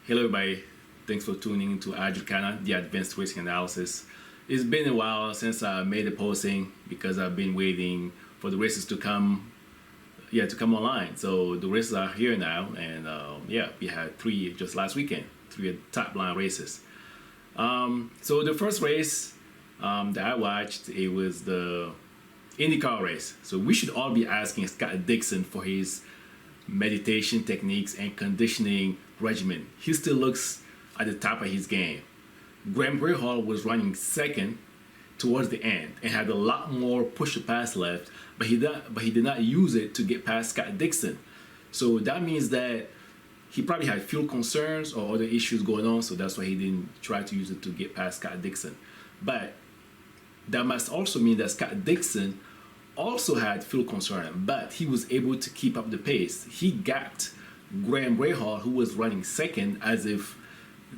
Hello everybody, thanks for tuning into Adjacana, the Advanced Racing Analysis. It's been a while since I made a posting because I've been waiting for the races to come online. So the races are here now, and we had three just last weekend, three top line races. So the first race that I watched, it was the IndyCar race. So we should all be asking Scott Dixon for his meditation techniques and conditioning regimen. He still looks at the top of his game. Graham Rahal was running second towards the end and had a lot more push to pass left, but he did not use it to get past Scott Dixon. So that means that he probably had fuel concerns or other issues going on, so that's why he didn't try to use it to get past Scott Dixon. But that must also mean that Scott Dixon also had fuel concern, but he was able to keep up the pace. He gapped Graham Rahal, who was running second, as if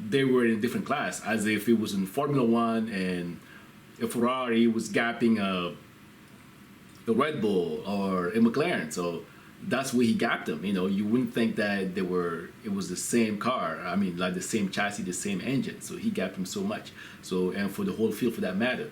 they were in a different class, as if it was in Formula One and a Ferrari was gapping a Red Bull or a McLaren. So that's where he gapped them. You know, you wouldn't think that it was the same car. I mean, like the same chassis, the same engine. So he gapped him so much. So, and for the whole field for that matter.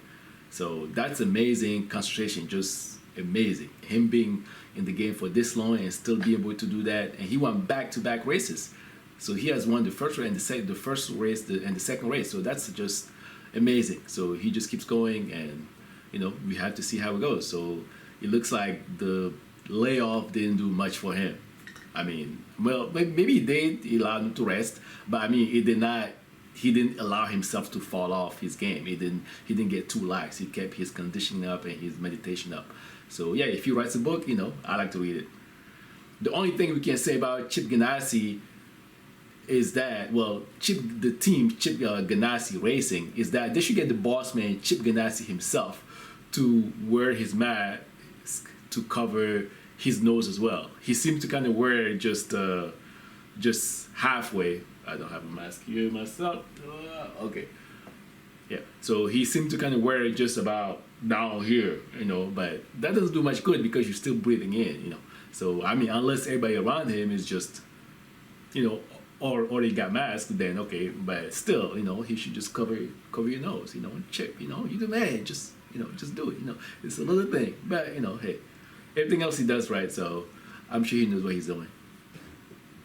So that's amazing concentration, just amazing. Him being in the game for this long and still be able to do that. And he won back-to-back races. So he has won the first race and the second race. So that's just amazing. So he just keeps going, and you know, we have to see how it goes. So it looks like the layoff didn't do much for him. I mean, well, maybe he allowed him to rest, but I mean, he didn't allow himself to fall off his game. He didn't get too lax. He kept his conditioning up and his meditation up. So yeah, if he writes a book, you know, I like to read it. The only thing we can say about Chip Ganassi is that, well, Chip Ganassi Racing, is that they should get the boss man, Chip Ganassi himself, to wear his mask to cover his nose as well. He seems to kind of wear it just halfway. I don't have a mask here myself. Okay. Yeah. So he seemed to kind of wear it just about down here, you know, but that doesn't do much good because you're still breathing in, you know. So, I mean, unless everybody around him is just, you know, or they got masks, then okay, but still, you know, he should just cover your nose, you know, and Chip, you know, you the man, just do it, you know. It's a little thing, but, you know, hey, everything else he does right, so I'm sure he knows what he's doing.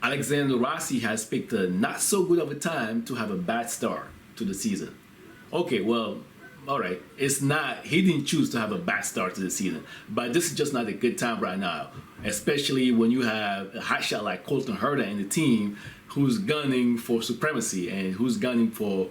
Alexander Rossi has picked a not so good of a time to have a bad start to the season. Okay, well, all right, it's not, he didn't choose to have a bad start to the season, but this is just not a good time right now, especially when you have a hotshot like Colton Herta in the team who's gunning for supremacy and who's gunning for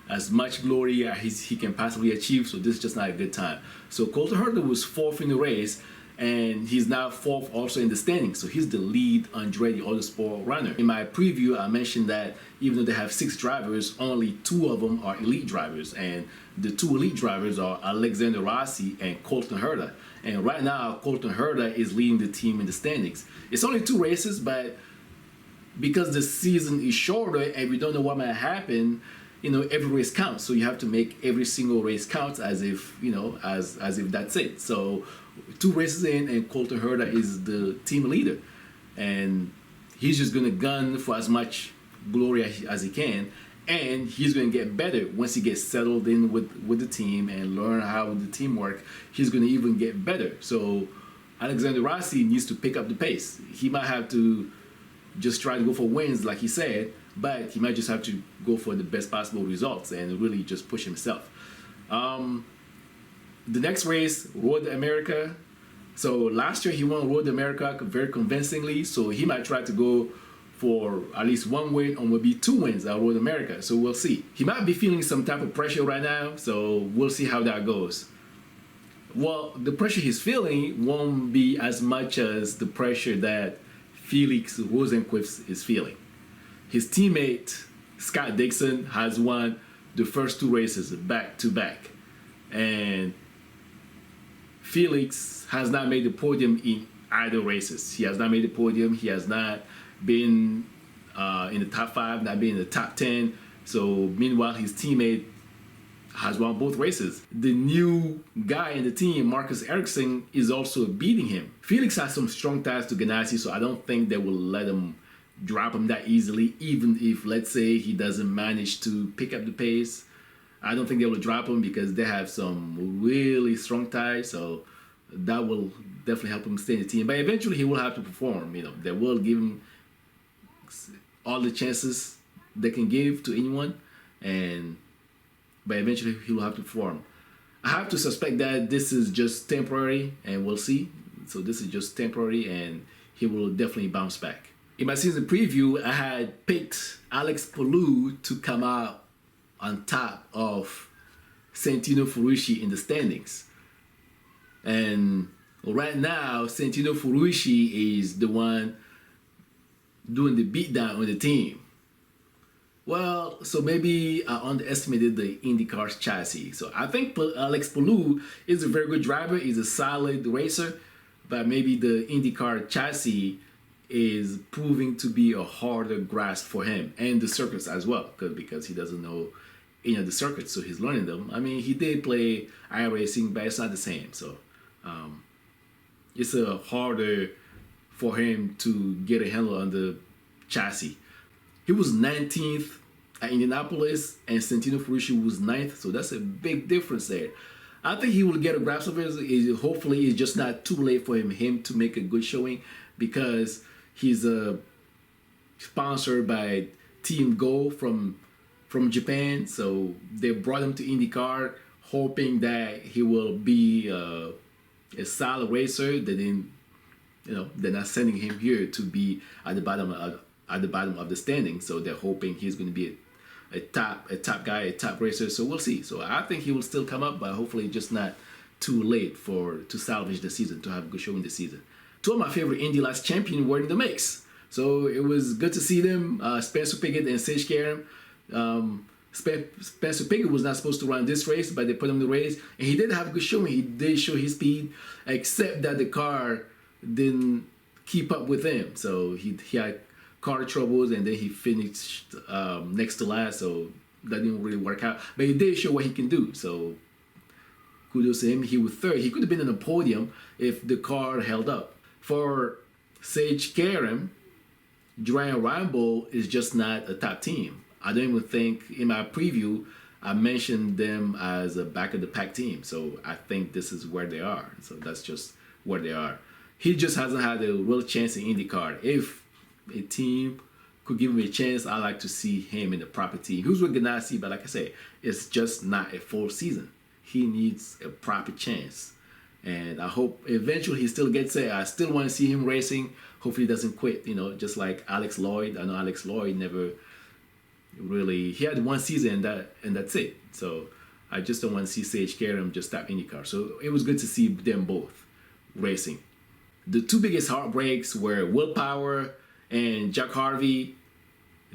as much glory as he can possibly achieve, so this is just not a good time. So Colton Herta was fourth in the race, and he's now fourth also in the standings. So he's the lead Andretti Autosport runner. In my preview, I mentioned that even though they have 6 drivers, only 2 of them are elite drivers. And the 2 elite drivers are Alexander Rossi and Colton Herta. And right now, Colton Herta is leading the team in the standings. It's only 2 races, but because the season is shorter and we don't know what might happen, you know, every race counts. So you have to make every single race count as if, you know, as if that's it. So 2 races in, and Colton Herta is the team leader, and he's just gonna gun for as much glory as he can, and he's gonna get better once he gets settled in with the team and learn how the team work. He's gonna even get better. So Alexander Rossi needs to pick up the pace. He might have to just try to go for wins, like he said, but he might just have to go for the best possible results and really just push himself. The next race, Road America. So last year he won Road America very convincingly, so he might try to go for at least 1 win or maybe 2 wins at Road America. So we'll see. He might be feeling some type of pressure right now, so we'll see how that goes. Well, the pressure he's feeling won't be as much as the pressure that Felix Rosenqvist is feeling. His teammate, Scott Dixon, has won the first 2 races back to back. And Felix has not made the podium in either races. He has not made the podium. He has not been in the top 5, not been in the top 10. So meanwhile, his teammate has won both races. The new guy in the team, Marcus Ericson, is also beating him. Felix has some strong ties to Ganassi, so I don't think they will let him drop him that easily, even if, let's say, he doesn't manage to pick up the pace. I don't think they will drop him because they have some really strong ties, so that will definitely help him stay in the team. But eventually he will have to perform. They will give him all the chances they can give to anyone, but eventually he will have to perform. I have to suspect that this is just temporary, and we'll see. So this is just temporary, and he will definitely bounce back. In my season preview, I had picked Alex Palou to come out on top of Santino Ferrucci in the standings. And right now, Santino Ferrucci is the one doing the beatdown on the team. Well, so maybe I underestimated the IndyCar's chassis. So I think Alex Palou is a very good driver. He's a solid racer, but maybe the IndyCar chassis is proving to be a harder grasp for him, and the circuits as well, because he doesn't know any of the circuits, so he's learning them. I mean, he did play iRacing, but it's not the same. So it's harder for him to get a handle on the chassis. He was 19th at Indianapolis, and Santino Ferrucci was 9th, so that's a big difference there. I think he will get a grasp of it. Hopefully, it's just not too late for him to make a good showing, because he's sponsored by Team Go from Japan, so they brought him to IndyCar hoping that he will be a solid racer. They're not sending him here to be at the bottom of the standing, so they're hoping he's going to be a top guy, a top racer. So we'll see. So I think he will still come up, but hopefully just not too late to salvage the season, to have a good showing this season. Two of my favorite Indylights champions were in the mix, so it was good to see them. Spencer Pigot and Sage Karam. Spencer Pigot was not supposed to run this race, but they put him in the race, and he did have a good showing. He did show his speed, except that the car didn't keep up with him. So he had car troubles, and then he finished next to last, so that didn't really work out. But he did show what he can do, so kudos to him. He was third. He could have been on the podium if the car held up. For Sage Karam, Ryan Rambo is just not a top team. I don't even think, in my preview, I mentioned them as a back of the pack team. So I think this is where they are. So that's just where they are. He just hasn't had a real chance in IndyCar. If a team could give him a chance, I like to see him in the proper team. He was with Ganassi, but like I said, it's just not a full season. He needs a proper chance. And I hope eventually he still gets it. I still want to see him racing. Hopefully he doesn't quit, just like Alex Lloyd. I know Alex Lloyd never really, he had one season and that's it. So I just don't want to see Sage Karam just stop IndyCar. So it was good to see them both racing. The two biggest heartbreaks were Will Power and Jack Harvey.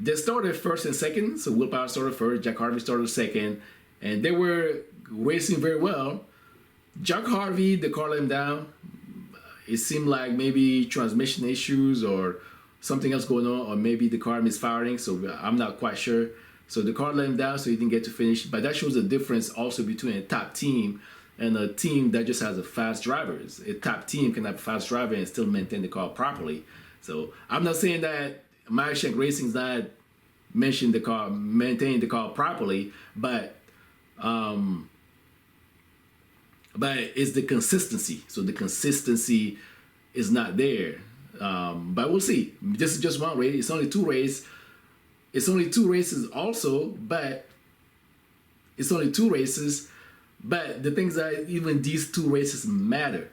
They started first and second. So Will Power started first, Jack Harvey started second, and they were racing very well. Jack Harvey, the car let him down. It seemed like maybe transmission issues or something else going on, or maybe the car misfiring, so I'm not quite sure. So the car let him down, so he didn't get to finish. But that shows the difference also between a top team and a team that just has a fast drivers. A top team can have a fast driver and still maintain the car properly. So I'm not saying that Shank Racing's not maintaining the car properly, but it's the consistency. So the consistency is not there. But we'll see. This is just one race. It's only two races. It's only two races also, but it's only two races. But the things that even these two races matter.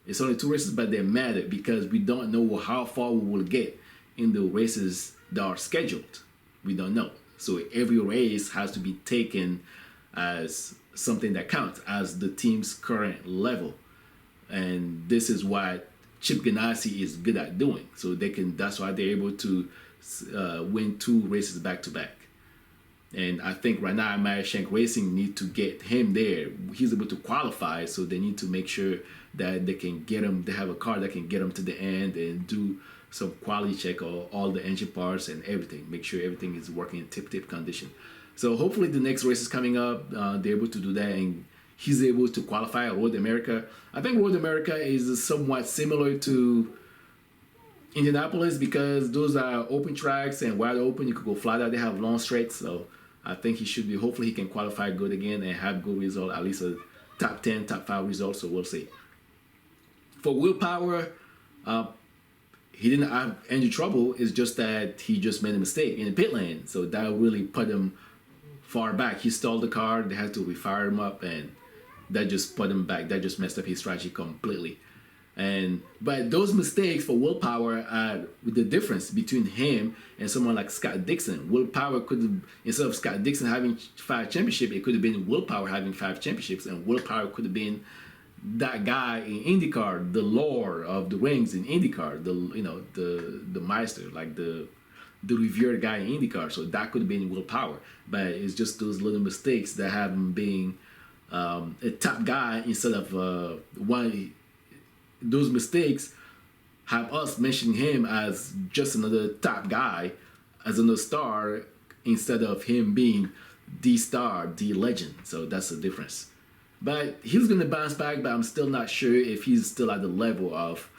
It's only two races, but they matter because we don't know how far we will get in the races that are scheduled. We don't know. So every race has to be taken as something that counts, as the team's current level. And this is what Chip Ganassi is good at doing. So that's why they're able to win two races back to back. And I think right now, Shank Racing need to get him there. He's able to qualify, so they need to make sure that they can get him. They have a car that can get him to the end and do some quality check of all the engine parts and everything. Make sure everything is working in tip-top condition. So hopefully the next race is coming up. They're able to do that, and he's able to qualify at Road America. I think Road America is somewhat similar to Indianapolis, because those are open tracks and wide open, you could go flat out. They have long straights, so I think he should be. Hopefully, he can qualify good again and have good result, at least a top 10, top 5 result. So we'll see. For willpower, he didn't have any trouble. It's just that he just made a mistake in the pit lane, so that really put him far back. He stalled the car. They had to refire him up, and that just put him back. That just messed up his strategy completely. But those mistakes for willpower are the difference between him and someone like Scott Dixon. Willpower could have, instead of Scott Dixon having 5 championships, it could have been willpower having 5 championships, and willpower could have been that guy in IndyCar, the lord of the rings in IndyCar, the Meister, like the revered guy in IndyCar. So that could have been willpower, but it's just those little mistakes that have him being a top guy instead of one. Those mistakes have us mentioning him as just another top guy, as another star, instead of him being the star, the legend. So that's the difference. But he's going to bounce back, but I'm still not sure if he's still at the level of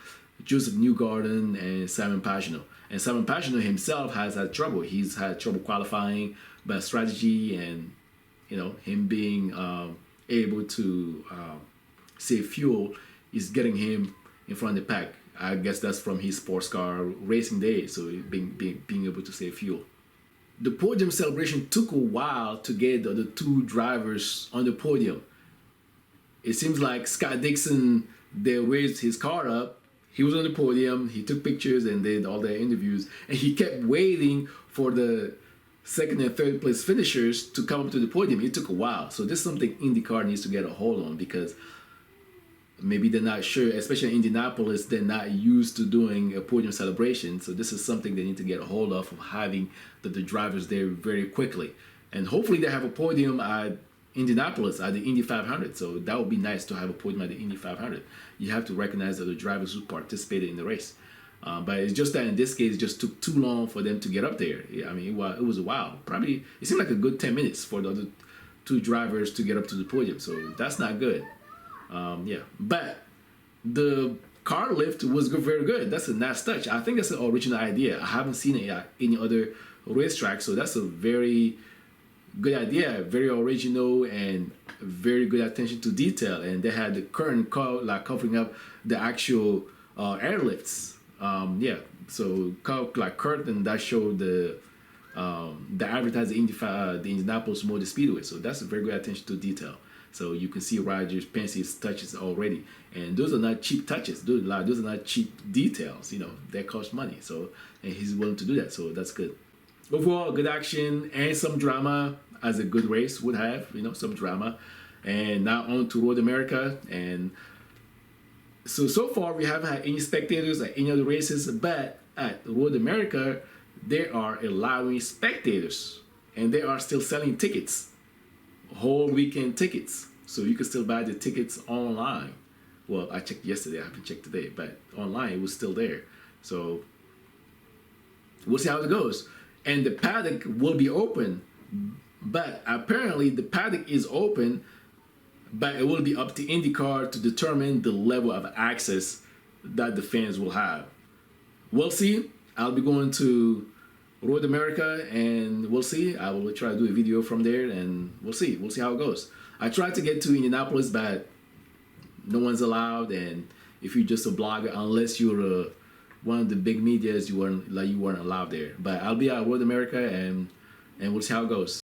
Joseph Newgarden and Simon Pagenaud. And Simon Pagenaud himself has had trouble. He's had trouble qualifying, but strategy and him being able to save fuel is getting him in front of the pack. I guess that's from his sports car racing days, so being able to save fuel. The podium celebration took a while to get the other 2 drivers on the podium. It seems like Scott Dixon, they raised his car up. He was on the podium. He took pictures and did all the interviews. And he kept waiting for the 2nd and 3rd place finishers to come up to the podium. It took a while. So this is something IndyCar needs to get a hold on, because maybe they're not sure, especially in Indianapolis, they're not used to doing a podium celebration. So this is something they need to get a hold of having the drivers there very quickly. And hopefully they have a podium at Indianapolis at the Indy 500. So that would be nice to have a podium at the Indy 500. You have to recognize that the drivers who participated in the race. But it's just that in this case, it just took too long for them to get up there. I mean, it was a while. Probably, it seemed like a good 10 minutes for the other 2 drivers to get up to the podium. So that's not good. But the car lift was very good. That's a nice touch. I think that's an original idea. I haven't seen it at any other racetrack, so that's a very good idea, very original, and very good attention to detail. And they had the curtain covering up the actual airlifts. So like curtain that showed the advertising the Indianapolis Motor Speedway. So that's a very good attention to detail. So you can see Roger's Pence's touches already, and those are not cheap touches. Those are not cheap details. They cost money. So, and he's willing to do that. So that's good. Overall, good action and some drama, as a good race would have. Some drama. And now on to Road America. And so far we haven't had any spectators at any of the races, but at Road America they are allowing spectators, and they are still selling tickets. Whole weekend tickets, so you can still buy the tickets online. Well, I checked yesterday, I haven't checked today, but online it was still there. So we'll see how it goes. And the paddock will be open, but apparently the paddock is open, but it will be up to IndyCar to determine the level of access that the fans will have. We'll see. I'll be going to Road America, and we'll see. I will try to do a video from there, and we'll see how it goes. I tried to get to Indianapolis, but no one's allowed. And if you're just a blogger, unless you're one of the big medias, you weren't allowed there. But I'll be at Road America, and we'll see how it goes.